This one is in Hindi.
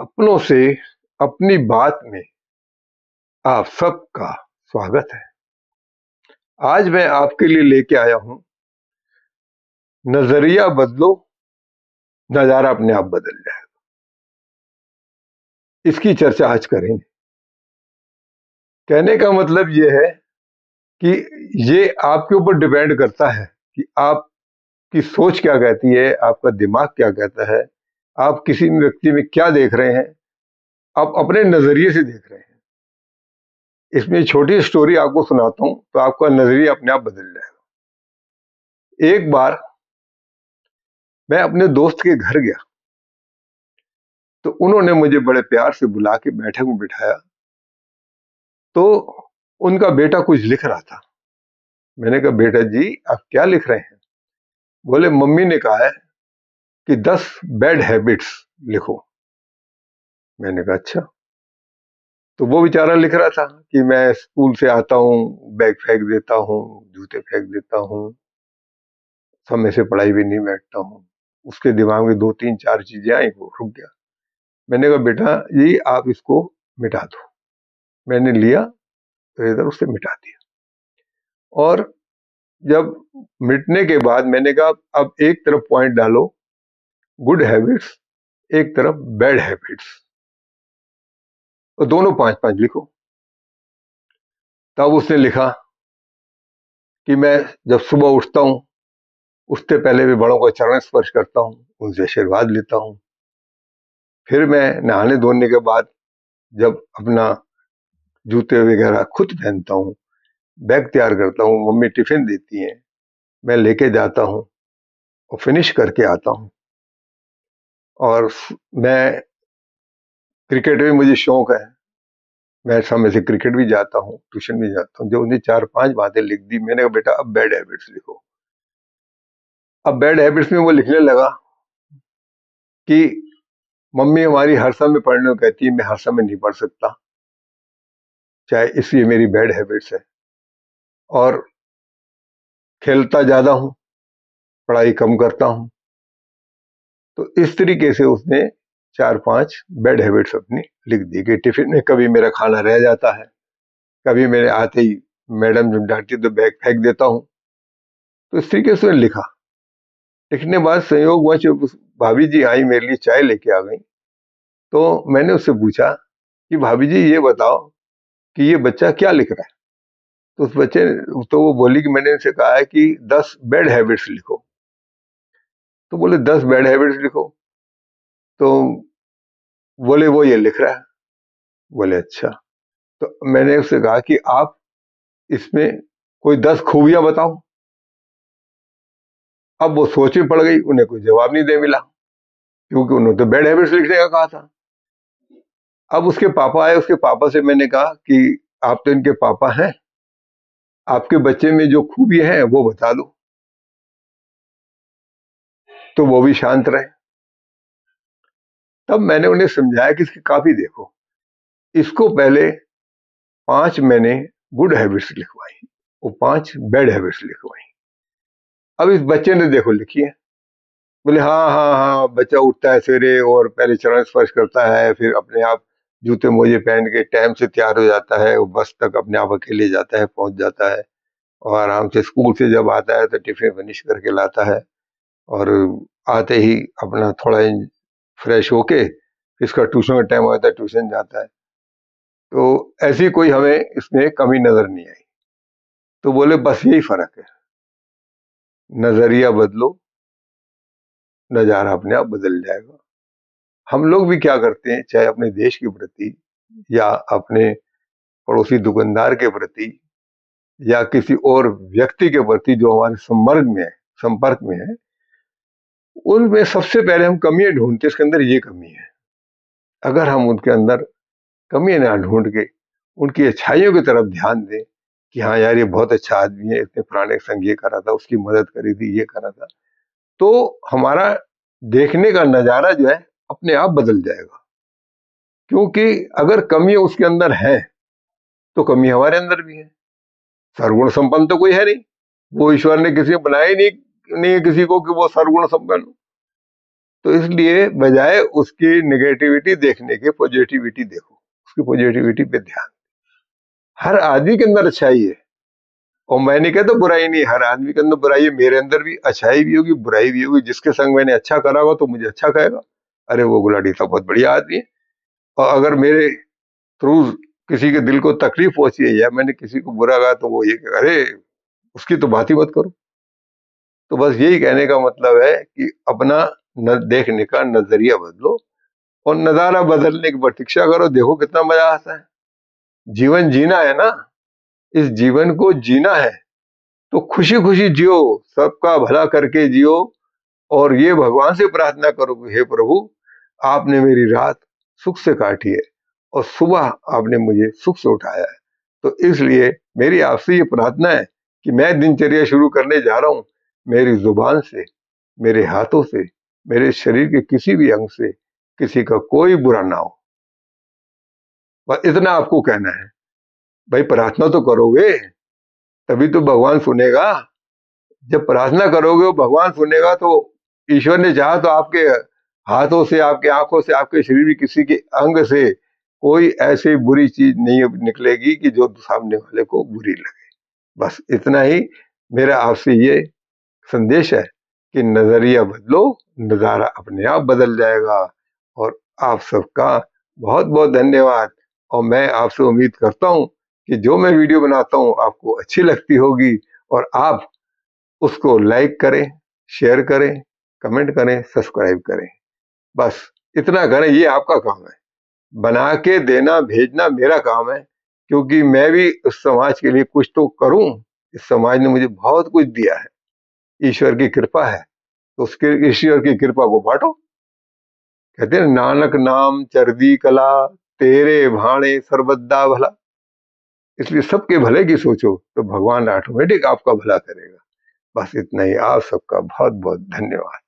अपनों से अपनी बात में आप सबका स्वागत है। आज मैं आपके लिए लेके आया हूं नजरिया बदलो, नजारा अपने आप बदल जाएगा। इसकी चर्चा आज करेंगे। कहने का मतलब यह है कि ये आपके ऊपर डिपेंड करता है कि आपकी सोच क्या कहती है, आपका दिमाग क्या कहता है, आप किसी व्यक्ति में क्या देख रहे हैं, आप अपने नजरिए से देख रहे हैं। इसमें छोटी स्टोरी आपको सुनाता हूं तो आपका नजरिया अपने आप बदल जाएगा। एक बार मैं अपने दोस्त के घर गया तो उन्होंने मुझे बड़े प्यार से बुला के बैठक में बिठाया। तो उनका बेटा कुछ लिख रहा था। मैंने कहा, बेटा जी आप क्या लिख रहे हैं? बोले, मम्मी ने कहा है कि 10 बैड हैबिट्स लिखो। मैंने कहा, अच्छा। तो वो बेचारा लिख रहा था कि मैं स्कूल से आता हूँ, बैग फेंक देता हूँ, जूते फेंक देता हूँ, समय से पढ़ाई भी नहीं बैठता हूँ। उसके दिमाग में 2 3 4 चीजें आई, वो रुक गया। मैंने कहा, बेटा जी आप इसको मिटा दो। मैंने लिया तो इधर उसे मिटा दिया। और जब मिटने के बाद मैंने कहा, अब एक तरफ पॉइंट डालो गुड हैबिट्स, एक तरफ बैड हैबिट्स, और दोनों 5 5 लिखो। तब उसने लिखा कि मैं जब सुबह उठता हूँ, उठते पहले भी बड़ों का चरण स्पर्श करता हूँ, उनसे आशीर्वाद लेता हूँ। फिर मैं नहाने धोने के बाद जब अपना जूते वगैरह खुद पहनता हूँ, बैग तैयार करता हूँ, मम्मी टिफिन देती हैं, मैं लेके जाता हूँ और फिनिश करके आता हूँ। और मैं क्रिकेट में मुझे शौक है, मैं समय से क्रिकेट भी जाता हूँ, ट्यूशन भी जाता हूँ। जो उन्हें 4 5 बातें लिख दी। मैंने कहा, बेटा अब बैड हैबिट्स लिखो। अब बैड हैबिट्स में वो लिखने लगा कि मम्मी हमारी हर समय पढ़ने को कहती है, मैं हर समय नहीं पढ़ सकता, चाहे इसलिए मेरी बैड हैबिट्स है। और खेलता ज्यादा हूँ, पढ़ाई कम करता हूँ। तो इस तरीके से उसने 4 5 बैड हैबिट्स अपनी लिख दी कि टिफिन में कभी मेरा खाना रह जाता है, कभी मेरे आते ही मैडम जब डांटती तो बैग फेंक देता हूँ। तो इस तरीके से लिखा। लिखने के बाद संयोग हुआ जब उस भाभी जी आई, मेरे लिए चाय लेके आ गई। तो मैंने उससे पूछा कि भाभी जी ये बताओ कि ये बच्चा क्या लिख रहा है? तो उस बच्चे तो वो बोली कि मैंने इनसे कहा है कि 10 बैड हैबिट्स लिखो। तो बोले 10 बैड हैबिट्स लिखो। तो बोले वो ये लिख रहा है। बोले अच्छा। तो मैंने उससे कहा कि आप इसमें कोई 10 खूबियां बताओ। अब वो सोच में पड़ गई, उन्हें कोई जवाब नहीं दे मिला, क्योंकि उन्होंने तो बैड हैबिट्स लिखने का कहा था। अब उसके पापा आए, उसके पापा से मैंने कहा कि आप तो इनके पापा हैं, आपके बच्चे में जो खूबी है वो बता दो। तो वो भी शांत रहे। तब मैंने उन्हें समझाया कि इसकी काफी देखो। इसको पहले 5 मैंने गुड हैबिट्स लिखवाई, वो 5 बैड हैबिट्स लिखवाई। अब इस बच्चे ने देखो लिखी है। बोले हाँ हाँ हाँ, बच्चा उठता है सवेरे और पहले चरण स्पर्श करता है, फिर अपने आप जूते मोजे पहन के टाइम से तैयार हो जाता है, वो बस तक अपने आप अकेले जाता है, पहुंच जाता है, और आराम से स्कूल से जब आता है तो टिफिन फिनिश करके लाता है, और आते ही अपना थोड़ा फ्रेश होके इसका ट्यूशन का टाइम होता है, ट्यूशन जाता है। तो ऐसी कोई हमें इसमें कमी नजर नहीं आई। तो बोले बस यही फर्क है, नजरिया बदलो, नजारा अपने आप बदल जाएगा। हम लोग भी क्या करते हैं, चाहे अपने देश के प्रति या अपने पड़ोसी दुकानदार के प्रति या किसी और व्यक्ति के प्रति जो हमारे संपर्क में है, उनमें सबसे पहले हम कमियां ढूंढते हैं, इसके अंदर ये कमी है। अगर हम उनके अंदर कमियां ना ढूंढ के उनकी अच्छाइयों की तरफ ध्यान दें कि हाँ यार ये बहुत अच्छा आदमी है, इसने पुराने संग ये करा था, उसकी मदद करी थी, ये करा था, तो हमारा देखने का नजारा जो है अपने आप बदल जाएगा। क्योंकि अगर कमी उसके अंदर है तो कमी हमारे अंदर भी है। सर्वगुण संपन्न तो कोई है नहीं, वो ईश्वर ने किसी को बनाया ही नहीं है किसी को कि वो सर्वगुण संपन्न हो। तो इसलिए बजाय उसकी नेगेटिविटी देखने के पॉजिटिविटी देखो, उसकी पॉजिटिविटी पे ध्यान। हर आदमी के अंदर अच्छाई है, और मैं नहीं कहता बुराई नहीं, हर आदमी के अंदर बुराई है। मेरे अंदर भी अच्छाई भी होगी, बुराई भी होगी। जिसके संग मैंने अच्छा करा होगा तो मुझे अच्छा कहेगा, अरे वो गुलाटी साहब बहुत बढ़िया आदमी है। और अगर मेरे थ्रू किसी के दिल को तकलीफ पहुंची है या मैंने किसी को बुरा कहा तो वो ये कहे, अरे उसकी तो बात ही मत करो। तो बस यही कहने का मतलब है कि अपना देखने का नजरिया बदलो, और नजारा बदलने की प्रतीक्षा करो, देखो कितना मजा आता है। जीवन जीना है ना, इस जीवन को जीना है तो खुशी खुशी जियो, सबका भला करके जियो। और ये भगवान से प्रार्थना करो कि हे प्रभु, आपने मेरी रात सुख से काटी है और सुबह आपने मुझे सुख से उठाया है। तो इसलिए मेरी आपसे ये प्रार्थना है कि मैं दिनचर्या शुरू करने जा रहा हूं, मेरी जुबान से, मेरे हाथों से, मेरे शरीर के किसी भी अंग से किसी का कोई बुरा ना हो। बस इतना आपको कहना है। भाई प्रार्थना तो करोगे तभी तो भगवान सुनेगा। जब प्रार्थना करोगे वो भगवान सुनेगा, तो ईश्वर ने चाहा तो आपके हाथों से, आपके आंखों से, आपके शरीर में किसी के अंग से कोई ऐसी बुरी चीज नहीं निकलेगी कि जो सामने वाले को बुरी लगे। बस इतना ही मेरा आपसे ये संदेश है कि नजरिया बदलो, नजारा अपने आप बदल जाएगा। और आप सबका बहुत बहुत धन्यवाद। और मैं आपसे उम्मीद करता हूं कि जो मैं वीडियो बनाता हूं आपको अच्छी लगती होगी, और आप उसको लाइक करें, शेयर करें, कमेंट करें, सब्सक्राइब करें। बस इतना करें, ये आपका काम है। बना के देना भेजना मेरा काम है, क्योंकि मैं भी उस समाज के लिए कुछ तो करूं। इस समाज ने मुझे बहुत कुछ दिया है, ईश्वर की कृपा है, तो उसके ईश्वर की कृपा को बांटो। कहते हैं नानक नाम चरदी कला, तेरे भाणे सर्वदा भला। इसलिए सबके भले की सोचो तो भगवान ऑटोमेटिक आपका भला करेगा। बस इतना ही। आप सबका बहुत बहुत धन्यवाद।